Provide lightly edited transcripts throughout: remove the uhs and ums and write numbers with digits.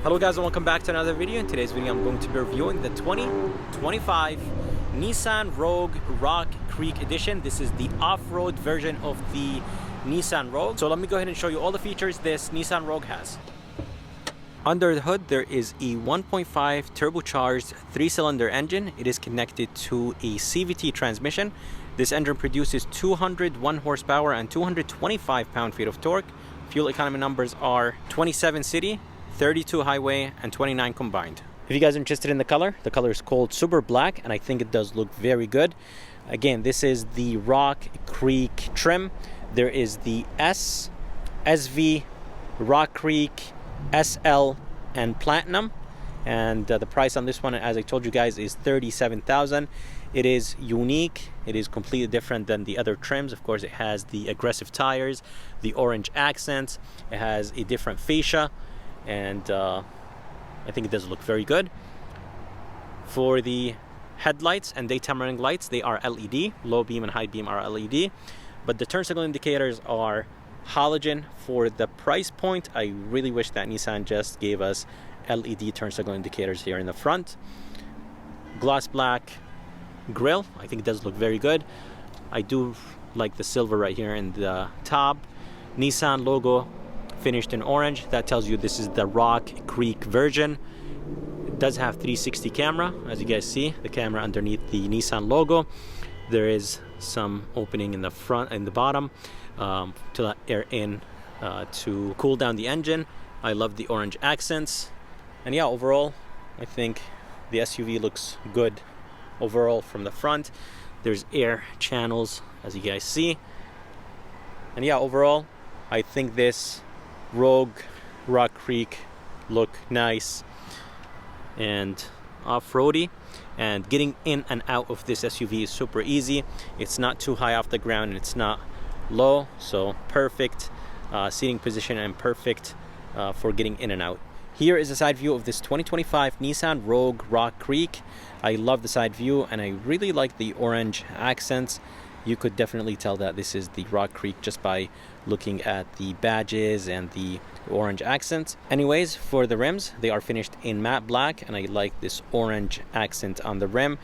Hello guys, and welcome back to another video. In today's video I'm going to be reviewing the 2025 Nissan Rogue Rock Creek Edition. This is the off-road version of the Nissan Rogue. So let me go ahead and show you all the features this Nissan Rogue has. Under the hood there is a 1.5 turbocharged 3-cylinder engine. It is connected to a CVT transmission. This engine produces 201 horsepower and 225 pound-feet of torque. Fuel economy numbers are 27 city, 32 highway, and 29 combined. If you guys are interested in the color is called Super Black, and I think it does look very good. Again, this is the Rock Creek trim. There is the S, SV, Rock Creek, SL, and Platinum. And the price on this one, as I told you guys, is $37,000. It is unique. It is completely different than the other trims. Of course, it has the aggressive tires, the orange accents. It has a different fascia. And I think it does look very good. For the headlights and daytime running lights, they are LED. Low beam and high beam are LED, but the turn signal indicators are halogen. For the price point, I really wish that Nissan just gave us LED turn signal indicators here in the front. Gloss black grille, I think it does look very good. I do like the silver right here in the top. Nissan logo finished in orange. That tells you this is the Rock Creek version. It does have 360 camera, as you guys see, the camera underneath the Nissan logo. There is some opening in the front and the bottom to let air in to cool down the engine. I love the orange accents, and yeah, overall I think the SUV looks good overall from the front. There's air channels, as you guys see, and yeah, overall I think this Rogue Rock Creek look nice and off-roady, and getting in and out of this SUV is super easy. It's not too high off the ground and it's not low, so perfect seating position and perfect for getting in and out. Here is a side view of this 2025 Nissan Rogue Rock Creek. I love the side view and I really like the orange accents. You could definitely tell that this is the Rock Creek just by looking at the badges and the orange accents. Anyways, for the rims, they are finished in matte black, and I like this orange accent on the rim.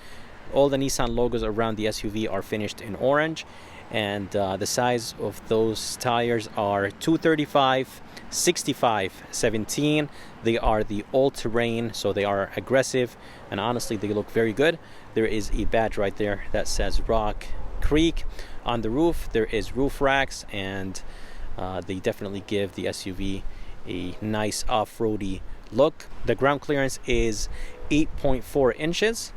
All the Nissan logos around the SUV are finished in orange, and the size of those tires are 235, 65, 17. They are the all-terrain, so they are aggressive, and honestly they look very good. There is a badge right there that says Rock Creek. On the roof there is roof racks, and they definitely give the SUV a nice off-roady look. The ground clearance is 8.4 inches,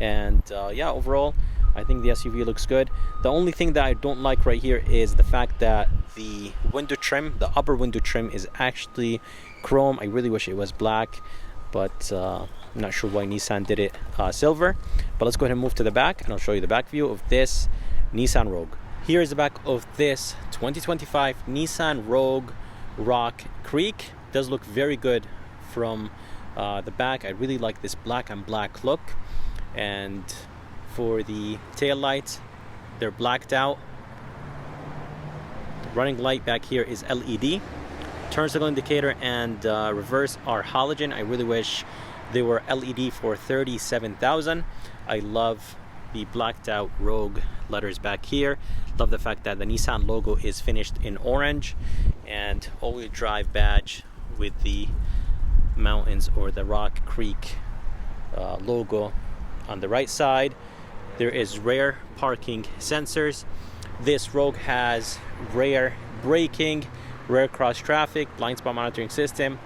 and yeah, overall I think the SUV looks good. The only thing that I don't like right here is the fact that the window trim, the upper window trim, is actually chrome. I really wish it was black, but I'm not sure why Nissan did it silver. But let's go ahead and move to the back, and I'll show you the back view of this Nissan Rogue. Here is the back of this 2025 Nissan Rogue Rock Creek. It does look very good from the back. I really like this black and black look. And for the tail lights, they're blacked out. The running light back here is LED. Turn signal indicator and reverse are halogen. I really wish they were LED for $37,000. I love the blacked out Rogue letters back here. Love the fact that the Nissan logo is finished in orange, and all-wheel drive badge with the mountains or the Rock Creek logo on the right side. There is rear parking sensors. This Rogue has rear braking, rear cross traffic, blind spot monitoring system,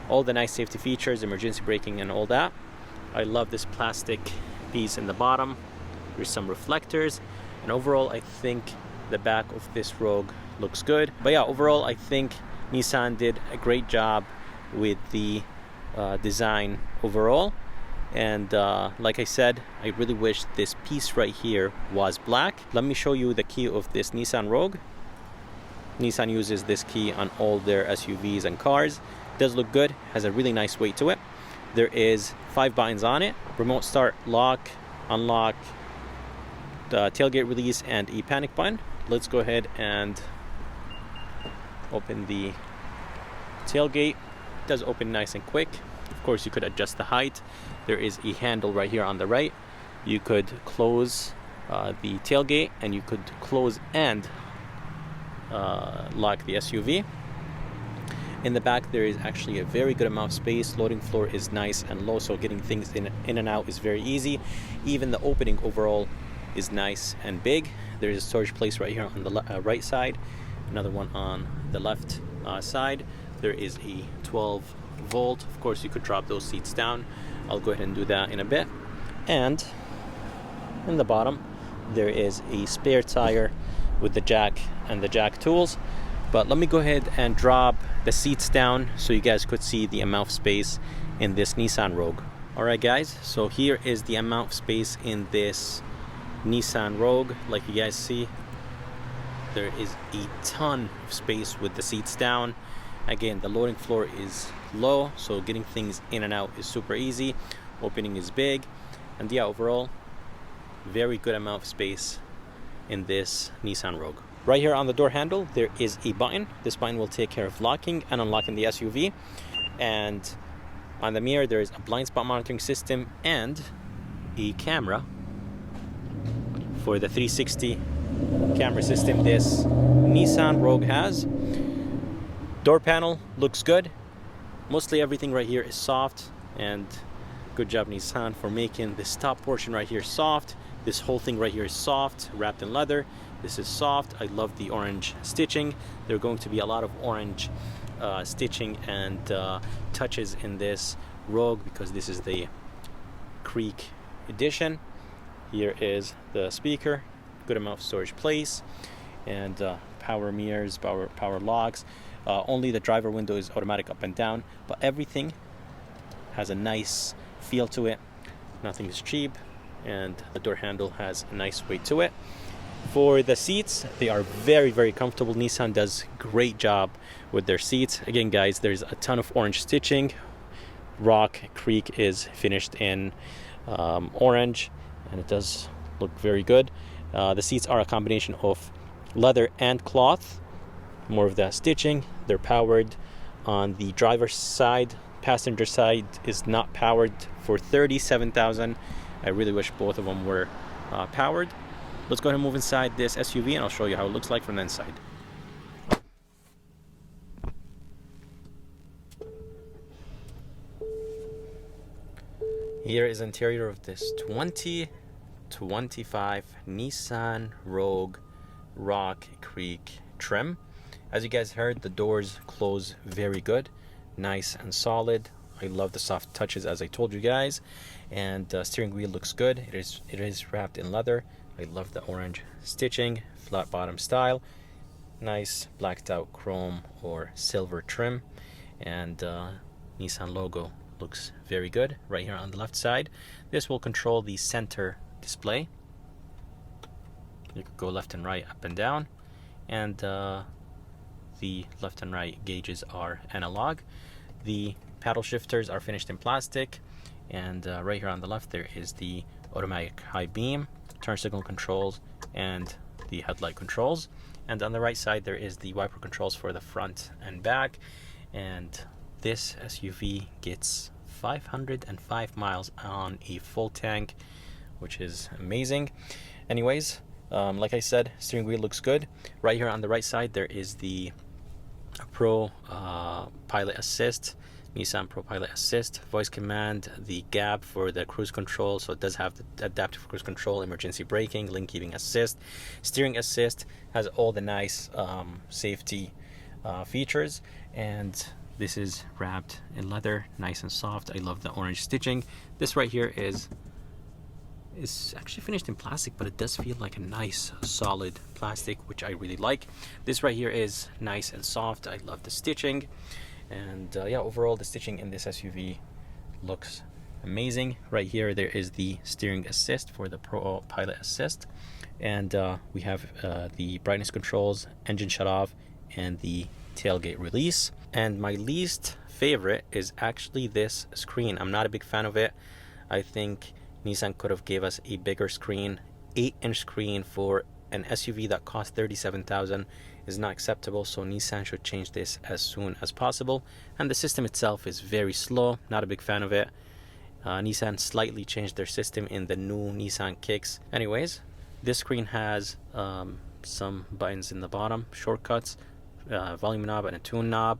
all the nice safety features, emergency braking and all that. I love this plastic piece in the bottom. There's some reflectors, and overall I think the back of this Rogue looks good. But yeah, overall I think Nissan did a great job with the design overall. And like I said, I really wish this piece right here was black. Let me show you the key of this Nissan Rogue. Nissan uses this key on all their SUVs and cars. It does look good, has a really nice weight to it. There is 5 buttons on it: remote start, lock, unlock, tailgate release, and a panic button. Let's go ahead and open the tailgate. It does open nice and quick. Of course, you could adjust the height. There is a handle right here on the right. You could close the tailgate, and you could close and lock the SUV. In the back, there is actually a very good amount of space. Loading floor is nice and low, so getting things in and out is very easy. Even the opening overall is nice and big. There is a storage place right here on the right side, another one on the left side. There is a 12 volt. Of course, you could drop those seats down. I'll go ahead and do that in a bit. And in the bottom, there is a spare tire with the jack and the jack tools. But let me go ahead and drop the seats down so you guys could see the amount of space in this Nissan Rogue. Alright guys, so here is the amount of space in this Nissan Rogue. Like you guys see, there is a ton of space with the seats down. Again, the loading floor is low, so getting things in and out is super easy. Opening is big, and yeah, overall, very good amount of space in this Nissan Rogue. Right here on the door handle, there is a button. This button will take care of locking and unlocking the SUV. And on the mirror, there is a blind spot monitoring system and a camera for the 360 camera system this Nissan Rogue has. Door panel looks good. Mostly everything right here is soft, and good job Nissan for making this top portion right here soft. This whole thing right here is soft, wrapped in leather. This is soft. I love the orange stitching. There are going to be a lot of orange stitching and touches in this Rogue because this is the Creek edition. Here is the speaker, good amount of storage place, and power mirrors, power locks. Only the driver window is automatic up and down, but everything has a nice feel to it. Nothing is cheap, and the door handle has a nice weight to it. For the seats, they are very, very comfortable. Nissan does great job with their seats. Again, guys, there's a ton of orange stitching. Rock Creek is finished in orange, and it does look very good. The seats are a combination of leather and cloth. More of the stitching. They're powered on the driver's side. Passenger side is not powered for 37,000. I really wish both of them were powered. Let's go ahead and move inside this SUV, and I'll show you how it looks like from the inside. Here is the interior of this 2025 Nissan Rogue Rock Creek trim. As you guys heard, the doors close very good, nice and solid. I love the soft touches, as I told you guys, and steering wheel looks good. It is wrapped in leather. I love the orange stitching, flat bottom style, nice blacked out chrome or silver trim, and Nissan logo looks very good right here on the left side. This will control the center display. You could go left and right, up and down, and the left and right gauges are analog. The paddle shifters are finished in plastic, and right here on the left there is the automatic high beam, turn signal controls, and the headlight controls. And on the right side there is the wiper controls for the front and back. And this SUV gets 505 miles on a full tank, which is amazing. Anyways, like I said, steering wheel looks good. Right here on the right side there is the Pro Pilot Assist, Nissan Pro Pilot Assist, voice command, the gap for the cruise control, so it does have the adaptive cruise control, emergency braking, lane keeping assist, steering assist, has all the nice safety features, and this is wrapped in leather, nice and soft. I love the orange stitching. This right here is actually finished in plastic, but it does feel like a nice solid plastic, which I really like. This right here is nice and soft. I love the stitching, and yeah, overall the stitching in this SUV looks amazing. Right here there is the steering assist for the Pro Pilot Assist, and we have the brightness controls, engine shut off, and the tailgate release. And my least favorite is actually this screen. I'm not a big fan of it. I think Nissan could have gave us a bigger screen, 8-inch screen for an SUV that costs 37,000 is not acceptable, so Nissan should change this as soon as possible. And the system itself is very slow, not a big fan of it. Nissan slightly changed their system in the new Nissan Kicks. Anyways, this screen has some buttons in the bottom, shortcuts, volume knob and a tune knob,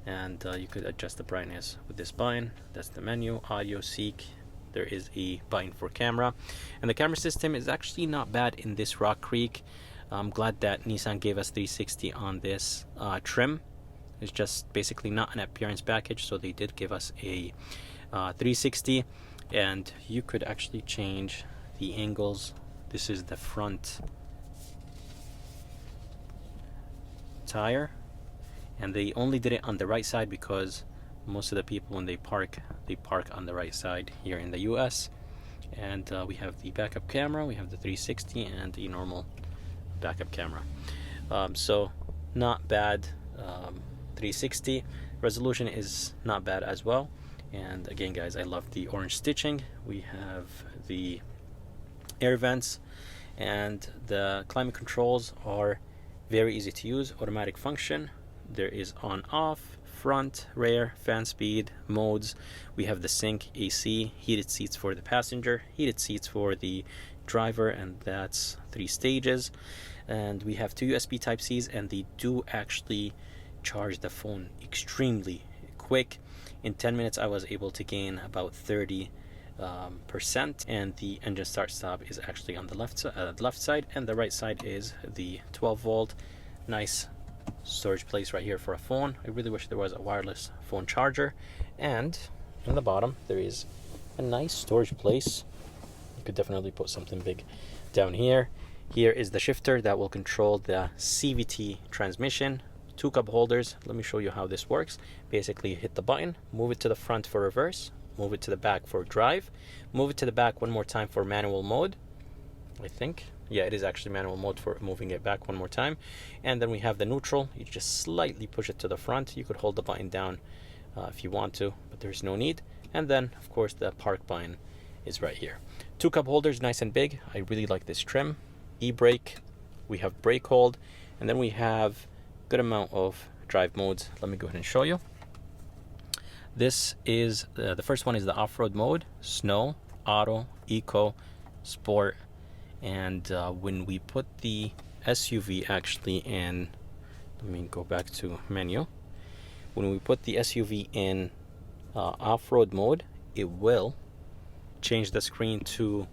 and you could adjust the brightness with this button. That's the menu, audio, seek. There is a button for camera, and the camera system is actually not bad in this Rock Creek. I'm glad that Nissan gave us 360 on this trim. It's just basically not an appearance package, so they did give us a 360, and you could actually change the angles. This is the front tire, and they only did it on the right side because most of the people when they park on the right side here in the US. And we have the backup camera, we have the 360 and the normal backup camera. So not bad. 360 resolution is not bad as well. And again guys, I love the orange stitching. We have the air vents, and the climate controls are very easy to use. Automatic function, there is on off, front, rear, fan speed, modes. We have the sync, AC, heated seats for the passenger, heated seats for the driver, and that's 3 stages. And we have 2 USB type C's, and they do actually charge the phone extremely quick. In 10 minutes I was able to gain about 30%, and the engine start stop is actually on the left side, and the right side is the 12 volt. Nice storage place right here for a phone. I really wish there was a wireless phone charger. And in the bottom there is a nice storage place. You could definitely put something big down here. Here is the shifter that will control the CVT transmission. 2 cup holders. Let me show you how this works. Basically, you hit the button, move it to the front for reverse, move it to the back for drive, move it to the back one more time for manual mode. I think, yeah, it is actually manual mode for moving it back one more time. And then we have the neutral. You just slightly push it to the front. You could hold the button down if you want to, but there's no need. And then of course the park button is right here. 2 cup holders, nice and big. I really like this trim. E-brake, we have brake hold, and then we have good amount of drive modes. Let me go ahead and show you. This is the first one is the off-road mode, snow, auto, eco, sport. And when we put the SUV actually in, let me go back to menu. When we put the SUV in off-road mode, it will change the screen to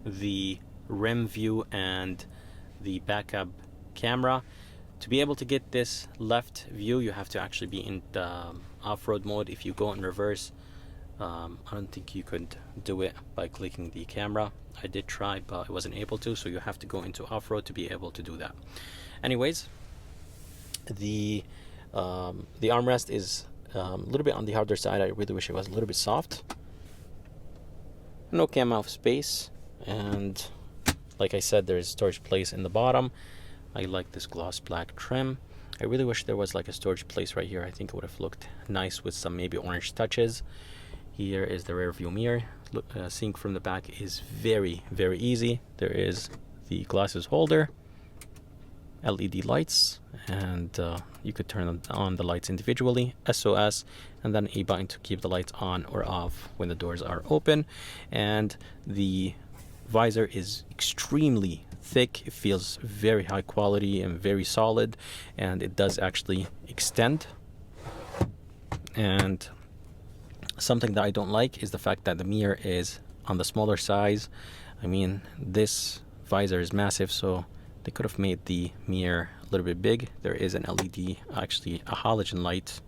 the rim view and the backup camera. To be able to get this left view, you have to actually be in off-road mode. If you go in reverse, I don't think you could do it by clicking the camera. I did try, but I wasn't able to, so you have to go into off-road to be able to do that. Anyways, the armrest is a little bit on the harder side. I really wish it was a little bit soft. No amount of space, and like I said, there is storage place in the bottom. I like this gloss black trim. I really wish there was like a storage place right here. I think it would have looked nice with some maybe orange touches. Here is the rear view mirror. Look, seeing from the back is very, very easy. There is the glasses holder, LED lights, and you could turn on the lights individually, SOS, and then a button to keep the lights on or off when the doors are open. And the visor is extremely thick. It feels very high quality and very solid, and it does actually extend. And something that I don't like is the fact that the mirror is on the smaller size. I mean, this visor is massive, so they could have made the mirror a little bit big. There is an LED, actually a halogen light.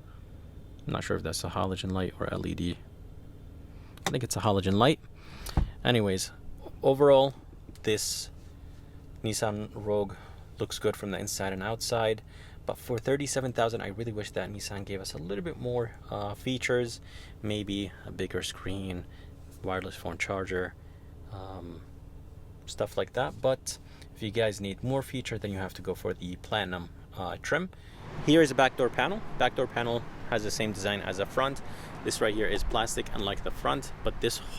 I'm not sure if that's a halogen light or LED. I think it's a halogen light. Anyways, overall, this Nissan Rogue looks good from the inside and outside, but for 37,000, I really wish that Nissan gave us a little bit more features, maybe a bigger screen, wireless phone charger, stuff like that. But if you guys need more feature, then you have to go for the Platinum trim. Here is a back door panel. Back door panel has the same design as the front. This right here is plastic, unlike the front, but this whole